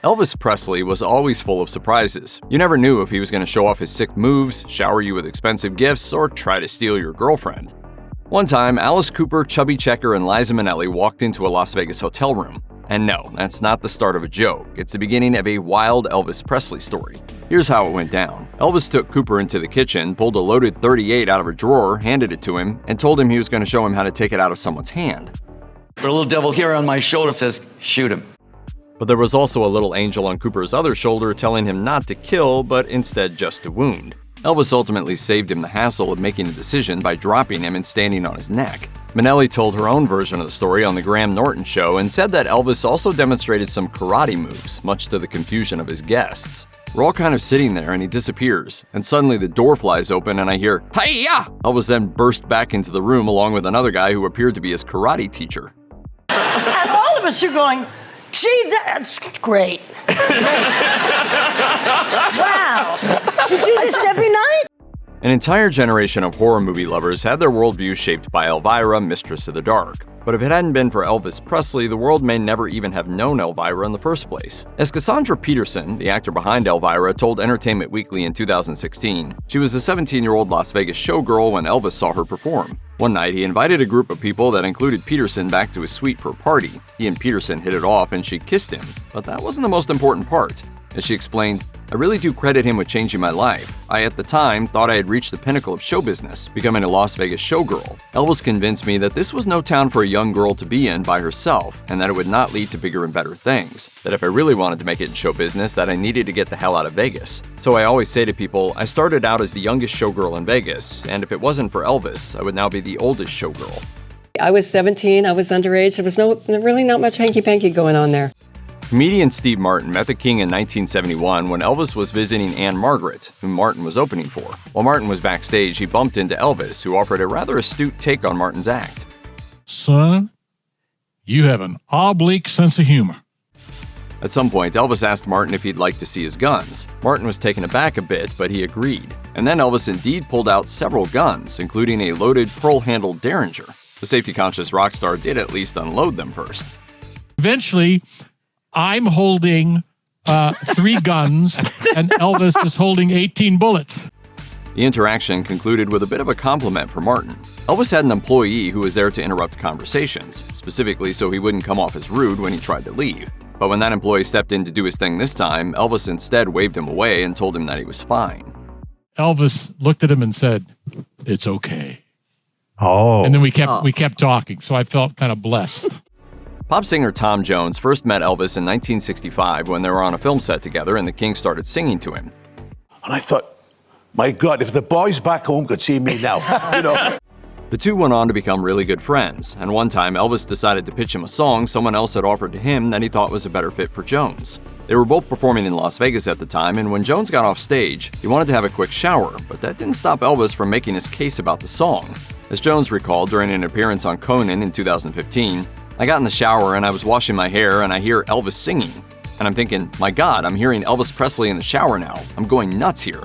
Elvis Presley was always full of surprises. You never knew if he was going to show off his sick moves, shower you with expensive gifts, or try to steal your girlfriend. One time, Alice Cooper, Chubby Checker, and Liza Minnelli walked into a Las Vegas hotel room. And no, that's not the start of a joke. It's the beginning of a wild Elvis Presley story. Here's how it went down. Elvis took Cooper into the kitchen, pulled a loaded .38 out of a drawer, handed it to him, and told him he was going to show him how to take it out of someone's hand. The little devil here on my shoulder says, shoot him. But there was also a little angel on Cooper's other shoulder telling him not to kill, but instead just to wound. Elvis ultimately saved him the hassle of making a decision by dropping him and standing on his neck. Minnelli told her own version of the story on The Graham Norton Show and said that Elvis also demonstrated some karate moves, much to the confusion of his guests. We're all kind of sitting there and he disappears, and suddenly the door flies open and I hear, "Hi-ya!" Elvis then burst back into the room along with another guy who appeared to be his karate teacher. And all of us are going, gee, that's great. Wow. You do this every night? An entire generation of horror movie lovers had their worldview shaped by Elvira, Mistress of the Dark. But if it hadn't been for Elvis Presley, the world may never even have known Elvira in the first place. As Cassandra Peterson, the actor behind Elvira, told Entertainment Weekly in 2016, she was a 17-year-old Las Vegas showgirl when Elvis saw her perform. One night, he invited a group of people that included Peterson back to his suite for a party. He and Peterson hit it off and she kissed him. But that wasn't the most important part. As she explained, "I really do credit him with changing my life. I, at the time, thought I had reached the pinnacle of show business, becoming a Las Vegas showgirl. Elvis convinced me that this was no town for a young girl to be in by herself, and that it would not lead to bigger and better things. That if I really wanted to make it in show business, that I needed to get the hell out of Vegas. So I always say to people, I started out as the youngest showgirl in Vegas, and if it wasn't for Elvis, I would now be the oldest showgirl." I was 17, I was underage, there was really not much hanky-panky going on there. Comedian Steve Martin met the King in 1971 when Elvis was visiting Anne Margaret, whom Martin was opening for. While Martin was backstage, he bumped into Elvis, who offered a rather astute take on Martin's act. "Son, you have an oblique sense of humor." At some point, Elvis asked Martin if he'd like to see his guns. Martin was taken aback a bit, but he agreed. And then Elvis indeed pulled out several guns, including a loaded pearl-handled Derringer. The safety-conscious rock star did at least unload them first. Eventually, I'm holding 3 guns, and Elvis is holding 18 bullets. The interaction concluded with a bit of a compliment for Martin. Elvis had an employee who was there to interrupt conversations, specifically so he wouldn't come off as rude when he tried to leave. But when that employee stepped in to do his thing this time, Elvis instead waved him away and told him that he was fine. Elvis looked at him and said, "It's okay." Oh. And then we kept talking, so I felt kind of blessed. Pop singer Tom Jones first met Elvis in 1965 when they were on a film set together and the King started singing to him. And I thought, my God, if the boys back home could see me now, you know. The two went on to become really good friends, and one time Elvis decided to pitch him a song someone else had offered to him that he thought was a better fit for Jones. They were both performing in Las Vegas at the time, and when Jones got off stage, he wanted to have a quick shower, but that didn't stop Elvis from making his case about the song. As Jones recalled during an appearance on Conan in 2015, "I got in the shower and I was washing my hair and I hear Elvis singing. And I'm thinking, my God, I'm hearing Elvis Presley in the shower now. I'm going nuts here."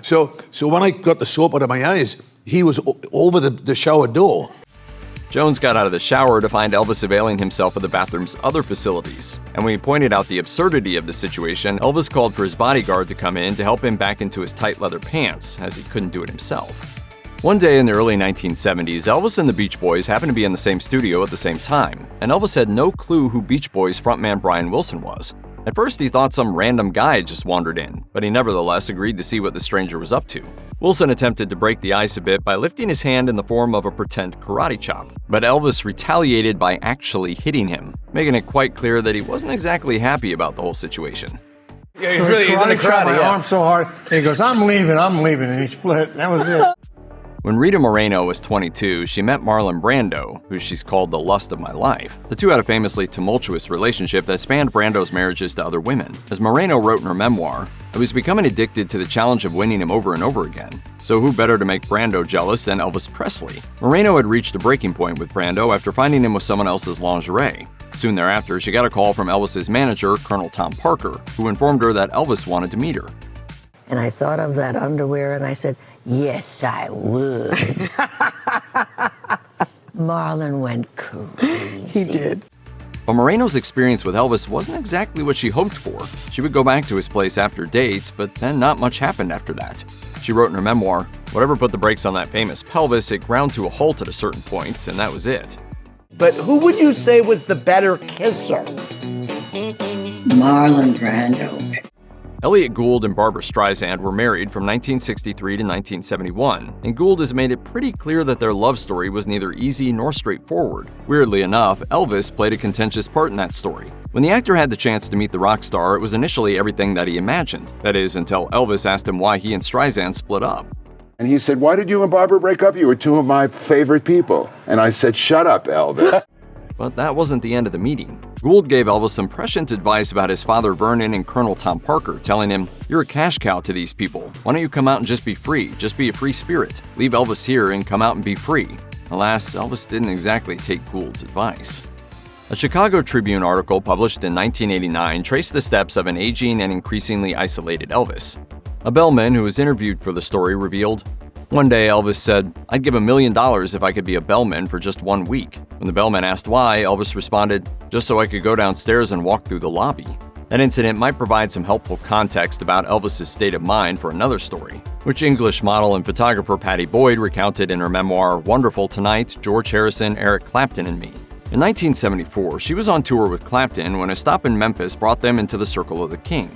So when I got the soap out of my eyes, he was over the shower door. Jones got out of the shower to find Elvis availing himself of the bathroom's other facilities. And when he pointed out the absurdity of the situation, Elvis called for his bodyguard to come in to help him back into his tight leather pants, as he couldn't do it himself. One day in the early 1970s, Elvis and the Beach Boys happened to be in the same studio at the same time, and Elvis had no clue who Beach Boys frontman Brian Wilson was. At first, he thought some random guy had just wandered in, but he nevertheless agreed to see what the stranger was up to. Wilson attempted to break the ice a bit by lifting his hand in the form of a pretend karate chop, but Elvis retaliated by actually hitting him, making it quite clear that he wasn't exactly happy about the whole situation. Yeah, he's in the crowd. My arm so hard, and he goes, I'm leaving, and he split, and that was it. When Rita Moreno was 22, she met Marlon Brando, who she's called the lust of my life. The two had a famously tumultuous relationship that spanned Brando's marriages to other women. As Moreno wrote in her memoir, "I was becoming addicted to the challenge of winning him over and over again. So who better to make Brando jealous than Elvis Presley?" Moreno had reached a breaking point with Brando after finding him with someone else's lingerie. Soon thereafter, she got a call from Elvis's manager, Colonel Tom Parker, who informed her that Elvis wanted to meet her. And I thought of that underwear and I said, yes, I would. Marlon went crazy. He did. But Moreno's experience with Elvis wasn't exactly what she hoped for. She would go back to his place after dates, but then not much happened after that. She wrote in her memoir, "Whatever put the brakes on that famous pelvis, it ground to a halt at a certain point, and that was it." But who would you say was the better kisser? Marlon Brando. Elliot Gould and Barbra Streisand were married from 1963 to 1971, and Gould has made it pretty clear that their love story was neither easy nor straightforward. Weirdly enough, Elvis played a contentious part in that story. When the actor had the chance to meet the rock star, it was initially everything that he imagined. That is, until Elvis asked him why he and Streisand split up. And he said, "Why did you and Barbara break up? You were two of my favorite people." And I said, "Shut up, Elvis." But that wasn't the end of the meeting. Gould gave Elvis some prescient advice about his father Vernon and Colonel Tom Parker, telling him, "You're a cash cow to these people. Why don't you come out and just be free? Just be a free spirit. Leave Elvis here and come out and be free." Alas, Elvis didn't exactly take Gould's advice. A Chicago Tribune article published in 1989 traced the steps of an aging and increasingly isolated Elvis. A bellman who was interviewed for the story revealed, "One day Elvis said, 'I'd give $1 million if I could be a bellman for just 1 week.' When the bellman asked why, Elvis responded, 'Just so I could go downstairs and walk through the lobby.'" That incident might provide some helpful context about Elvis's state of mind for another story, which English model and photographer Pattie Boyd recounted in her memoir, "Wonderful Tonight, George Harrison, Eric Clapton and Me." In 1974, she was on tour with Clapton when a stop in Memphis brought them into the Circle of the King.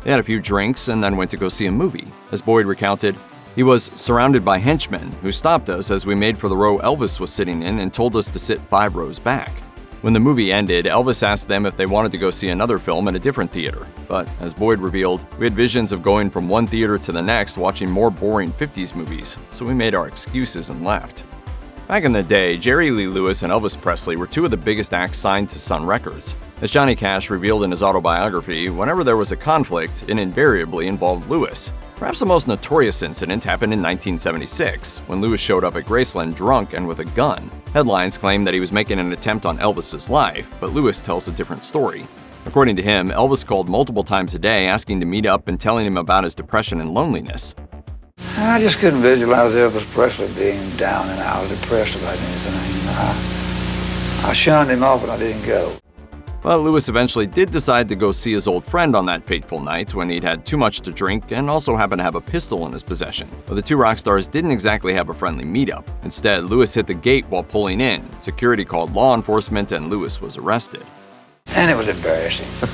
They had a few drinks and then went to go see a movie. As Boyd recounted, "He was surrounded by henchmen who stopped us as we made for the row Elvis was sitting in and told us to sit 5 rows back. When the movie ended, Elvis asked them if they wanted to go see another film at a different theater. But, as Boyd revealed, we had visions of going from one theater to the next watching more boring 50s movies, so we made our excuses and left." Back in the day, Jerry Lee Lewis and Elvis Presley were two of the biggest acts signed to Sun Records. As Johnny Cash revealed in his autobiography, whenever there was a conflict, it invariably involved Lewis. Perhaps the most notorious incident happened in 1976, when Lewis showed up at Graceland drunk and with a gun. Headlines claim that he was making an attempt on Elvis's life, but Lewis tells a different story. According to him, Elvis called multiple times a day asking to meet up and telling him about his depression and loneliness. I just couldn't visualize Elvis Presley being down and out, depressed about anything. I shunned him off and I didn't go. But Lewis eventually did decide to go see his old friend on that fateful night when he'd had too much to drink and also happened to have a pistol in his possession. But the two rock stars didn't exactly have a friendly meetup. Instead, Lewis hit the gate while pulling in. Security called law enforcement and Lewis was arrested. And it was embarrassing.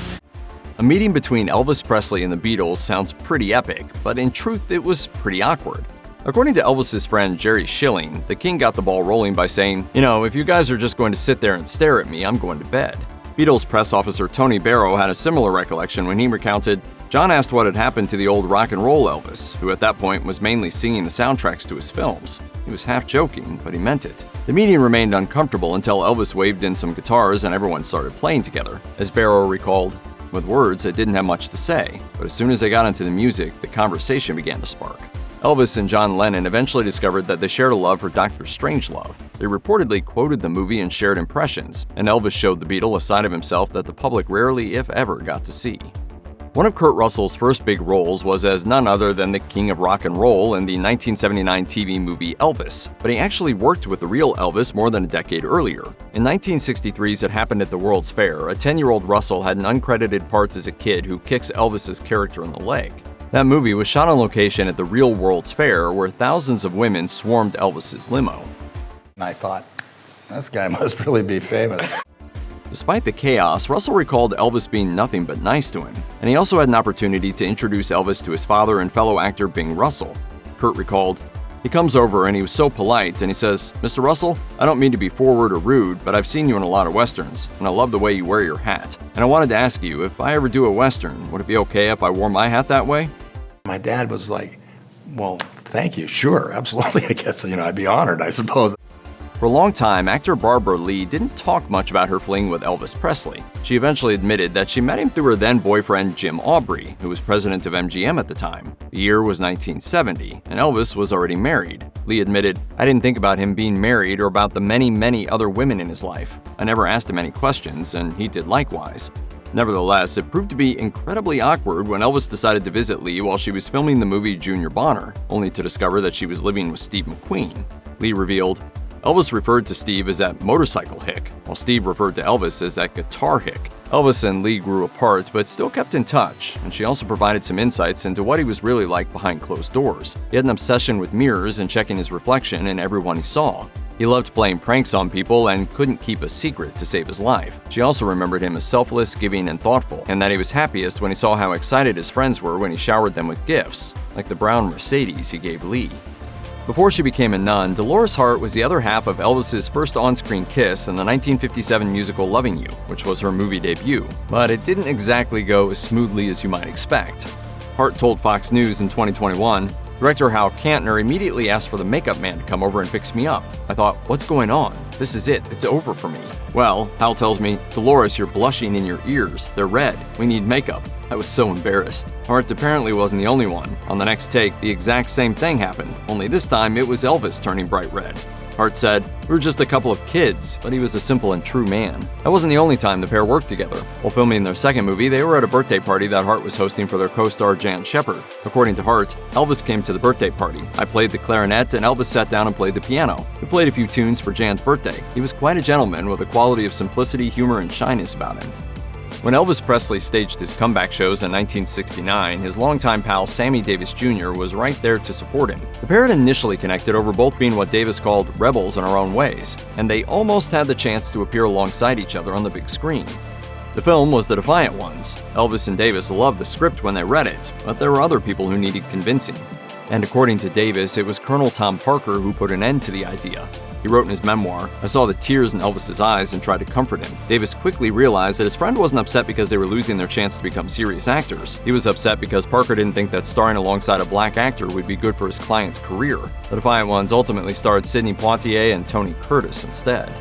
A meeting between Elvis Presley and the Beatles sounds pretty epic, but in truth it was pretty awkward. According to Elvis's friend Jerry Schilling, the King got the ball rolling by saying, if you guys are just going to sit there and stare at me, I'm going to bed." Beatles press officer Tony Barrow had a similar recollection when he recounted, "John asked what had happened to the old rock and roll Elvis, who at that point was mainly singing the soundtracks to his films. He was half joking, but he meant it." The meeting remained uncomfortable until Elvis waved in some guitars and everyone started playing together. As Barrow recalled, "With words, I didn't have much to say, but as soon as I got into the music, the conversation began to spark." Elvis and John Lennon eventually discovered that they shared a love for Dr. Strangelove. They reportedly quoted the movie and shared impressions, and Elvis showed the Beatle a side of himself that the public rarely, if ever, got to see. One of Kurt Russell's first big roles was as none other than the King of Rock and Roll in the 1979 TV movie Elvis, but he actually worked with the real Elvis more than a decade earlier. In 1963's It Happened at the World's Fair, a 10-year-old Russell had an uncredited part as a kid who kicks Elvis's character in the leg. That movie was shot on location at the real World's Fair, where thousands of women swarmed Elvis's limo. And I thought, this guy must really be famous. Despite the chaos, Russell recalled Elvis being nothing but nice to him, and he also had an opportunity to introduce Elvis to his father and fellow actor Bing Russell. Kurt recalled, "He comes over and he was so polite and he says, 'Mr. Russell, I don't mean to be forward or rude, but I've seen you in a lot of westerns, and I love the way you wear your hat. And I wanted to ask you, if I ever do a western, would it be okay if I wore my hat that way?'" My dad was like, "Well, thank you, sure, absolutely, I guess, I'd be honored, I suppose." For a long time, actor Barbara Lee didn't talk much about her fling with Elvis Presley. She eventually admitted that she met him through her then-boyfriend Jim Aubrey, who was president of MGM at the time. The year was 1970, and Elvis was already married. Lee admitted, "I didn't think about him being married or about the many, many other women in his life. I never asked him any questions, and he did likewise." Nevertheless, it proved to be incredibly awkward when Elvis decided to visit Lee while she was filming the movie Junior Bonner, only to discover that she was living with Steve McQueen. Lee revealed, Elvis referred to Steve as that motorcycle hick, while Steve referred to Elvis as that guitar hick. Elvis and Leigh grew apart, but still kept in touch, and she also provided some insights into what he was really like behind closed doors. He had an obsession with mirrors and checking his reflection in everyone he saw. He loved playing pranks on people and couldn't keep a secret to save his life. She also remembered him as selfless, giving, and thoughtful, and that he was happiest when he saw how excited his friends were when he showered them with gifts, like the brown Mercedes he gave Leigh. Before she became a nun, Dolores Hart was the other half of Elvis's first on-screen kiss in the 1957 musical Loving You, which was her movie debut, but it didn't exactly go as smoothly as you might expect. Hart told Fox News in 2021, "Director Hal Kantner immediately asked for the makeup man to come over and fix me up. I thought, what's going on? This is it. It's over for me." Well, Hal tells me, "Dolores, you're blushing in your ears. They're red. We need makeup." I was so embarrassed. Hart apparently wasn't the only one. On the next take, the exact same thing happened, only this time it was Elvis turning bright red. Hart said, "We were just a couple of kids, but he was a simple and true man." That wasn't the only time the pair worked together. While filming their second movie, they were at a birthday party that Hart was hosting for their co-star Jan Shepard. According to Hart, Elvis came to the birthday party. I played the clarinet and Elvis sat down and played the piano. We played a few tunes for Jan's birthday. He was quite a gentleman with a quality of simplicity, humor, and shyness about him. When Elvis Presley staged his comeback shows in 1969, his longtime pal Sammy Davis Jr. was right there to support him. The pair had initially connected over both being what Davis called rebels in our own ways, and they almost had the chance to appear alongside each other on the big screen. The film was The Defiant Ones. Elvis and Davis loved the script when they read it, but there were other people who needed convincing. And according to Davis, it was Colonel Tom Parker who put an end to the idea. He wrote in his memoir, "I saw the tears in Elvis's eyes and tried to comfort him." Davis quickly realized that his friend wasn't upset because they were losing their chance to become serious actors. He was upset because Parker didn't think that starring alongside a black actor would be good for his client's career. The Defiant Ones ultimately starred Sidney Poitier and Tony Curtis instead.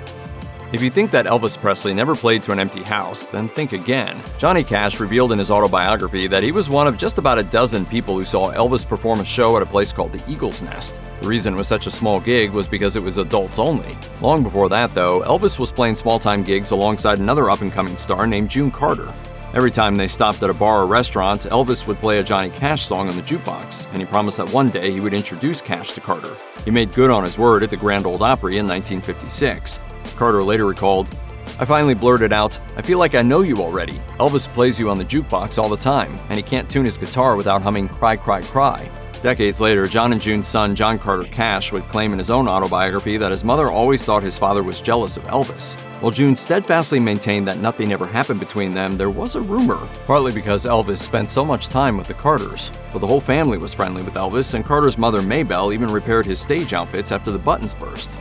If you think that Elvis Presley never played to an empty house, then think again. Johnny Cash revealed in his autobiography that he was one of just about a dozen people who saw Elvis perform a show at a place called the Eagle's Nest. The reason it was such a small gig was because it was adults only. Long before that, though, Elvis was playing small-time gigs alongside another up-and-coming star named June Carter. Every time they stopped at a bar or restaurant, Elvis would play a Johnny Cash song on the jukebox, and he promised that one day he would introduce Cash to Carter. He made good on his word at the Grand Ole Opry in 1956. Carter later recalled, "I finally blurted out, 'I feel like I know you already. Elvis plays you on the jukebox all the time, and he can't tune his guitar without humming Cry, Cry, Cry.'" Decades later, John and June's son, John Carter Cash, would claim in his own autobiography that his mother always thought his father was jealous of Elvis. While June steadfastly maintained that nothing ever happened between them, there was a rumor, partly because Elvis spent so much time with the Carters. But the whole family was friendly with Elvis, and Carter's mother, Maybelle, even repaired his stage outfits after the buttons burst.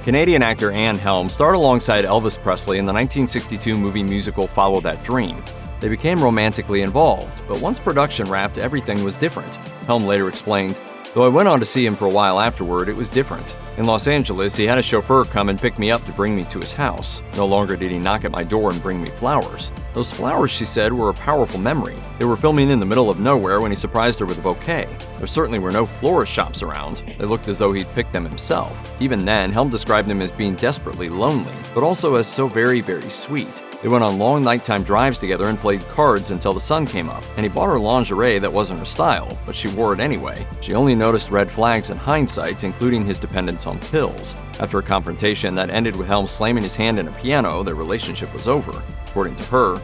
Canadian actor Helm starred alongside Elvis Presley in the 1962 movie musical Follow That Dream. They became romantically involved, but once production wrapped, everything was different. Helm later explained, "Though I went on to see him for a while afterward, it was different. In Los Angeles, he had a chauffeur come and pick me up to bring me to his house. No longer did he knock at my door and bring me flowers. Those flowers," she said, "were a powerful memory. They were filming in the middle of nowhere when he surprised her with a bouquet. There certainly were no florist shops around. They looked as though he'd picked them himself." Even then, Helm described him as being desperately lonely, but also as so very, very sweet. They went on long nighttime drives together and played cards until the sun came up, and he bought her lingerie that wasn't her style, but she wore it anyway. She only noticed red flags in hindsight, including his dependence on pills. After a confrontation that ended with Helm slamming his hand in a piano, their relationship was over. According to her,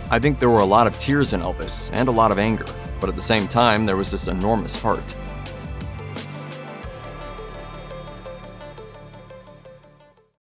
"I think there were a lot of tears in Elvis, and a lot of anger, but at the same time, there was this enormous heart."